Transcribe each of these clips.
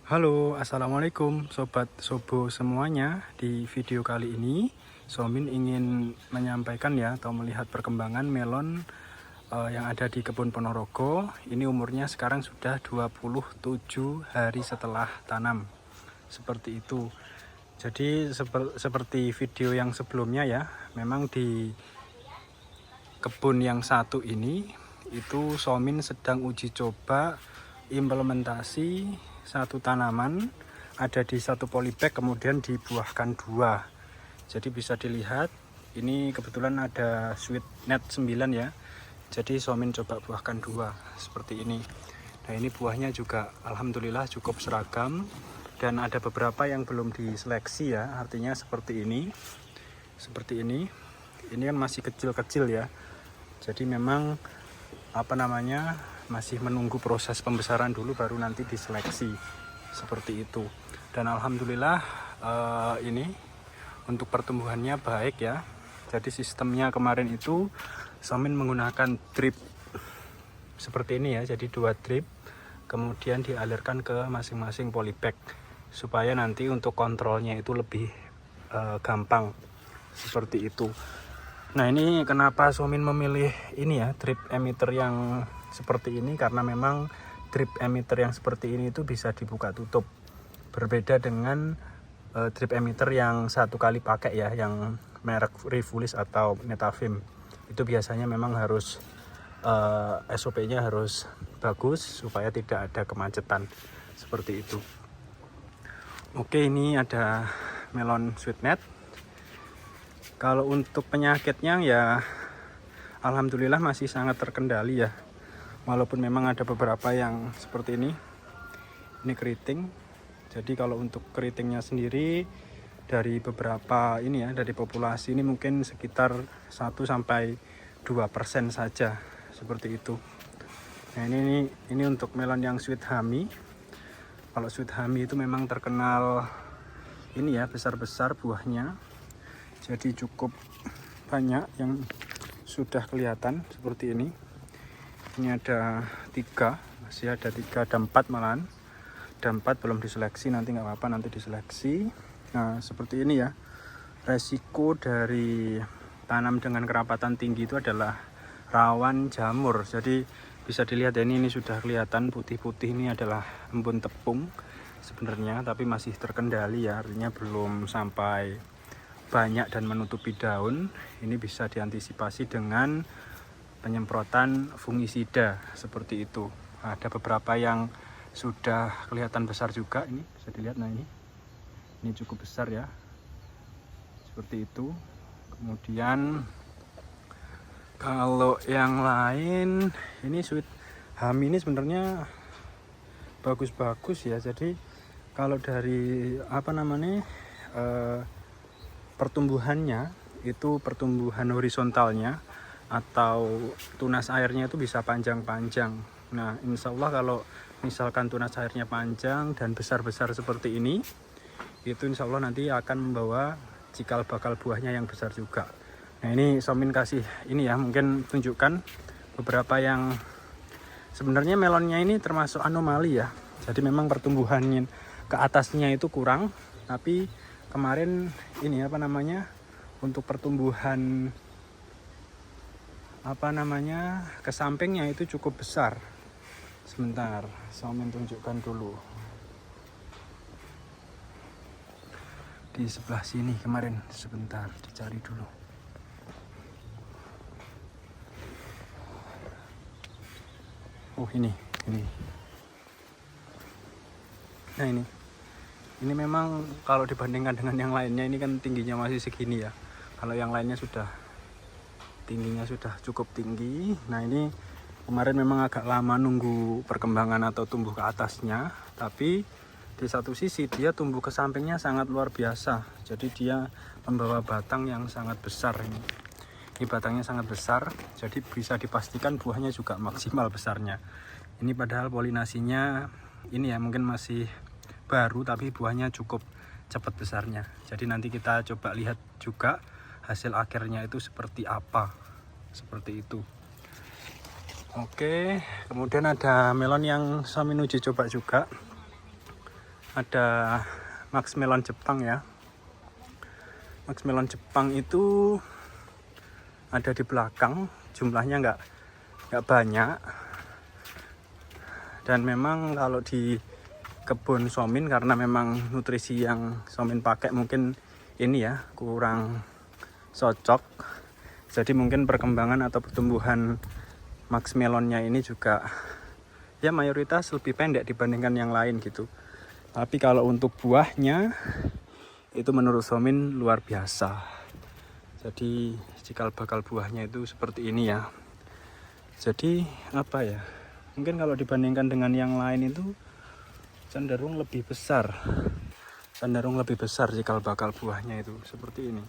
Halo, assalamualaikum sobat sobo semuanya. Di video kali ini Somin ingin menyampaikan ya atau melihat perkembangan melon yang ada di kebun Ponorogo. Ini umurnya sekarang sudah 27 hari setelah tanam. Seperti itu. Jadi seperti video yang sebelumnya ya, memang di kebun yang satu ini itu Somin sedang uji coba implementasi satu tanaman ada di satu polybag, kemudian dibuahkan dua. Jadi bisa dilihat ini kebetulan ada sweet net 9 ya, jadi Somin coba buahkan dua seperti ini. Nah ini buahnya juga alhamdulillah cukup seragam, dan ada beberapa yang belum diseleksi ya, artinya seperti ini kan masih kecil-kecil ya, jadi memang masih menunggu proses pembesaran dulu baru nanti diseleksi seperti itu. Dan alhamdulillah ini untuk pertumbuhannya baik ya. Jadi sistemnya kemarin itu Somin menggunakan drip seperti ini ya, jadi 2 drip kemudian dialirkan ke masing-masing polybag supaya nanti untuk kontrolnya itu lebih gampang seperti itu. Nah ini kenapa Somin memilih ini ya, drip emitter yang seperti ini, karena memang drip emitter yang seperti ini itu bisa dibuka tutup, berbeda dengan drip emitter yang satu kali pakai ya, yang merek Revulis atau Netafim. Itu biasanya memang harus SOP-nya harus bagus supaya tidak ada kemacetan seperti itu. Oke, ini ada melon sweetnet. Kalau untuk penyakitnya ya alhamdulillah masih sangat terkendali ya. Walaupun memang ada beberapa yang seperti ini keriting. Jadi kalau untuk keritingnya sendiri dari beberapa ini ya, dari populasi ini mungkin sekitar 1-2% saja seperti itu. Nah ini untuk melon yang sweet honey. Kalau sweet honey itu memang terkenal ini ya, besar-besar buahnya. Jadi cukup banyak yang sudah kelihatan seperti ini. Ini ada 3, masih ada 3, ada 4 malahan. Ada 4 belum diseleksi, nanti nggak apa-apa, nanti diseleksi. Nah seperti ini ya. Resiko dari tanam dengan kerapatan tinggi itu adalah rawan jamur. Jadi bisa dilihat ya, ini sudah kelihatan putih-putih, ini adalah embun tepung sebenarnya, tapi masih terkendali ya, artinya belum sampai banyak dan menutupi daun. Ini bisa diantisipasi dengan penyemprotan fungisida seperti itu. Ada beberapa yang sudah kelihatan besar juga, ini bisa dilihat. Nah ini cukup besar ya, seperti itu. Kemudian kalau yang lain ini sweet honey ini sebenarnya bagus-bagus ya. Jadi kalau dari pertumbuhannya itu, pertumbuhan horizontalnya atau tunas airnya itu bisa panjang-panjang. Nah insya Allah kalau misalkan tunas airnya panjang dan besar-besar seperti ini, itu insya Allah nanti akan membawa cikal bakal buahnya yang besar juga. Nah ini Somin kasih ini ya, mungkin tunjukkan beberapa yang sebenarnya melonnya ini termasuk anomali ya. Jadi memang pertumbuhannya ke atasnya itu kurang, tapi kemarin ini untuk pertumbuhan ke sampingnya itu cukup besar. Sebentar, Somin tunjukkan dulu. Di sebelah sini kemarin, sebentar dicari dulu. Oh ini. Nah ini memang kalau dibandingkan dengan yang lainnya, ini kan tingginya masih segini ya. Kalau yang lainnya tingginya sudah cukup tinggi. Nah ini kemarin memang agak lama nunggu perkembangan atau tumbuh ke atasnya, tapi di satu sisi dia tumbuh ke sampingnya sangat luar biasa. Jadi dia membawa batang yang sangat besar ini. Ini batangnya sangat besar, jadi bisa dipastikan buahnya juga maksimal besarnya. Ini padahal polinasinya ini ya mungkin masih baru, tapi buahnya cukup cepat besarnya. Jadi nanti kita coba lihat juga hasil akhirnya itu seperti apa, seperti itu. Oke, kemudian ada melon yang Somin uji coba juga. ada Max Melon Jepang ya. Max Melon Jepang itu ada di belakang, jumlahnya nggak banyak. Dan memang kalau di kebun Somin, karena memang nutrisi yang Somin pakai mungkin ini ya kurang cocok, jadi mungkin perkembangan atau pertumbuhan Max Melonnya ini juga ya mayoritas lebih pendek dibandingkan yang lain gitu. Tapi kalau untuk buahnya itu menurut Somin luar biasa. Jadi cikal bakal buahnya itu seperti ini ya. Jadi apa ya, mungkin kalau dibandingkan dengan yang lain itu cenderung lebih besar cikal bakal buahnya itu seperti ini.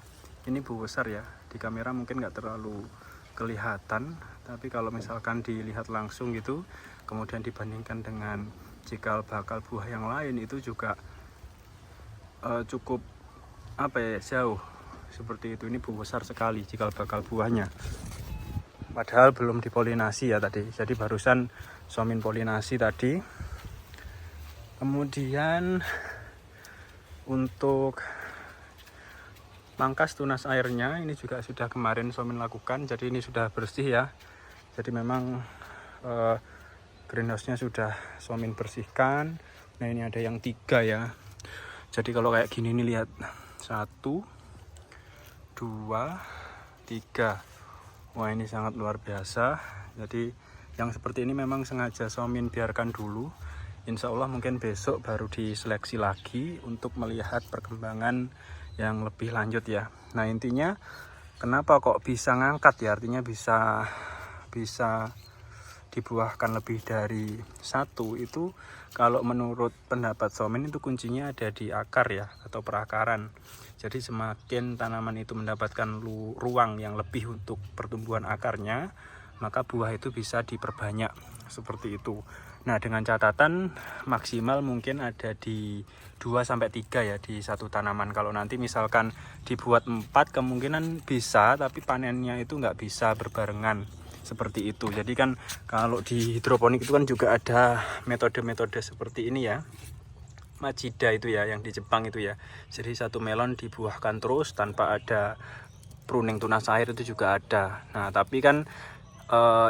Ini buah besar ya, di kamera mungkin nggak terlalu kelihatan, tapi kalau misalkan dilihat langsung gitu, kemudian dibandingkan dengan cikal bakal buah yang lain itu juga cukup apa ya, jauh seperti itu. Ini buah besar sekali cikal bakal buahnya, padahal belum dipolinasi ya tadi. Jadi barusan Somin polinasi tadi. Kemudian untuk pangkas tunas airnya ini juga sudah kemarin Somin lakukan, jadi ini sudah bersih ya. Jadi memang greenhouse-nya sudah Somin bersihkan. Nah ini ada yang 3 ya. Jadi kalau kayak gini nih, lihat 1, 2, 3. Wah ini sangat luar biasa. Jadi yang seperti ini memang sengaja Somin biarkan dulu. Insya Allah mungkin besok baru diseleksi lagi untuk melihat perkembangan yang lebih lanjut ya. Nah intinya kenapa kok bisa ngangkat ya, artinya bisa dibuahkan lebih dari 1 itu, kalau menurut pendapat Somin itu kuncinya ada di akar ya, atau perakaran. Jadi semakin tanaman itu mendapatkan ruang yang lebih untuk pertumbuhan akarnya, maka buah itu bisa diperbanyak seperti itu. Nah dengan catatan maksimal mungkin ada di 2-3 ya di satu tanaman. Kalau nanti misalkan dibuat 4 kemungkinan bisa, tapi panennya itu nggak bisa berbarengan seperti itu. Jadi kan kalau di hidroponik itu kan juga ada metode-metode seperti ini ya, Majida itu ya, yang di Jepang itu ya. Jadi satu melon dibuahkan terus tanpa ada pruning tunas air, itu juga ada. Nah tapi kan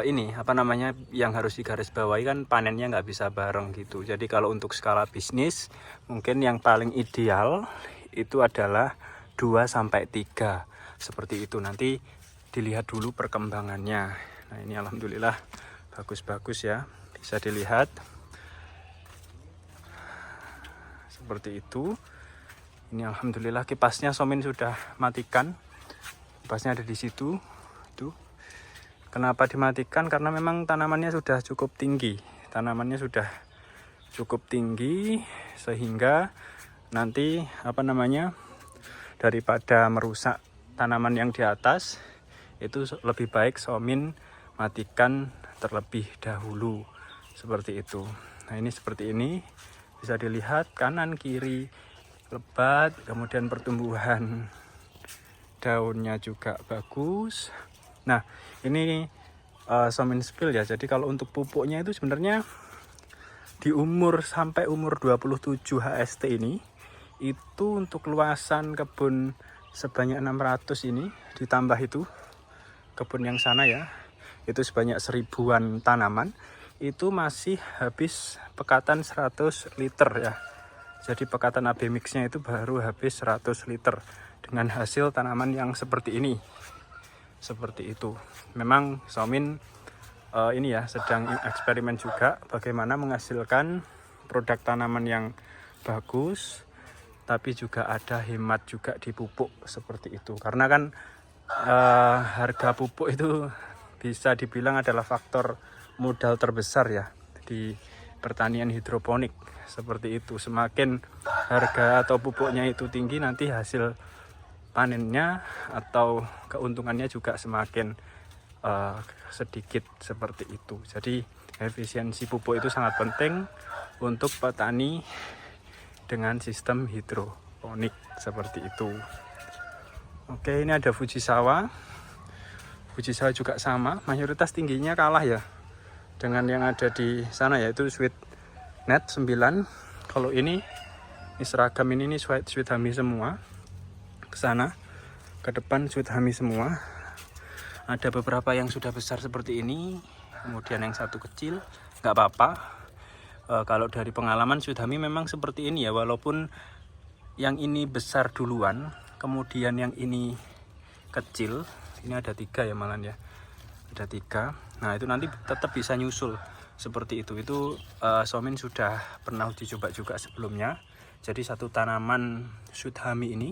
ini apa namanya, yang harus digarisbawahi kan panennya nggak bisa bareng gitu. Jadi kalau untuk skala bisnis mungkin yang paling ideal itu adalah 2-3 seperti itu. Nanti dilihat dulu perkembangannya. Nah ini alhamdulillah bagus-bagus ya, bisa dilihat seperti itu. Ini alhamdulillah kipasnya Somin sudah matikan, kipasnya ada di situ tuh. Kenapa dimatikan? Karena memang tanamannya sudah cukup tinggi. Sehingga nanti apa namanya, daripada merusak tanaman yang di atas, itu lebih baik Somin matikan terlebih dahulu seperti itu. Nah ini seperti ini, bisa dilihat kanan kiri lebat, kemudian pertumbuhan daunnya juga bagus. Nah ini Somin spill ya. Jadi kalau untuk pupuknya itu sebenarnya di sampai umur 27 HST ini, itu untuk luasan kebun sebanyak 600 ini, ditambah itu kebun yang sana ya, itu sebanyak 1000-an tanaman, itu masih habis pekatan 100 liter ya. Jadi pekatan AB mixnya itu baru habis 100 liter dengan hasil tanaman yang seperti ini. Seperti itu. Memang Somin ini ya sedang eksperimen juga bagaimana menghasilkan produk tanaman yang bagus, tapi juga ada hemat juga di pupuk seperti itu. Karena kan harga pupuk itu bisa dibilang adalah faktor modal terbesar ya di pertanian hidroponik seperti itu. Semakin harga atau pupuknya itu tinggi, nanti hasil panennya atau keuntungannya juga semakin sedikit seperti itu. Jadi efisiensi pupuk itu sangat penting untuk petani dengan sistem hidroponik seperti itu. Oke, ini ada Fujisawa. Fujisawa juga sama, mayoritas tingginya kalah ya dengan yang ada di sana, yaitu Sweet Net 9. Kalau ini Ini seragam ini sweet hami semua. Ke sana, ke depan sweet hami semua. Ada beberapa yang sudah besar seperti ini, kemudian yang satu kecil, nggak apa-apa. Kalau dari pengalaman sweet hami memang seperti ini ya, walaupun yang ini besar duluan, kemudian yang ini kecil, ini ada 3 ya malah ya, ada 3. Nah itu nanti tetap bisa nyusul seperti itu. Itu Somin sudah pernah uji coba juga sebelumnya. Jadi satu tanaman sweet hami ini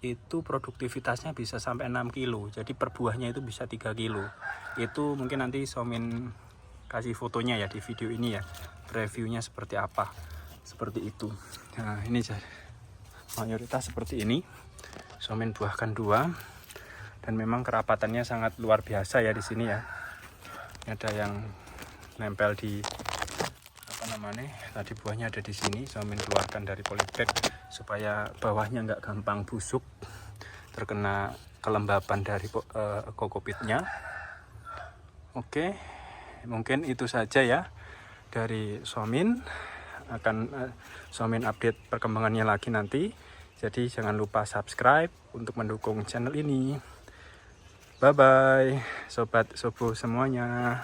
itu produktivitasnya bisa sampai 6 kilo. Jadi per buahnya itu bisa 3 kilo. Itu mungkin nanti Somin kasih fotonya ya di video ini ya, reviewnya seperti apa, seperti itu. Nah ini mayoritas seperti ini. Somin buahkan 2 dan memang kerapatannya sangat luar biasa ya di sini ya. Ini ada yang nempel di tadi buahnya ada di sini. Somin keluarkan dari polybag supaya bawahnya nggak gampang busuk terkena kelembapan dari kokopitnya. Oke, mungkin itu saja ya dari Somin. Akan Somin update perkembangannya lagi nanti. Jadi jangan lupa subscribe untuk mendukung channel ini. Bye bye sobat sobo semuanya.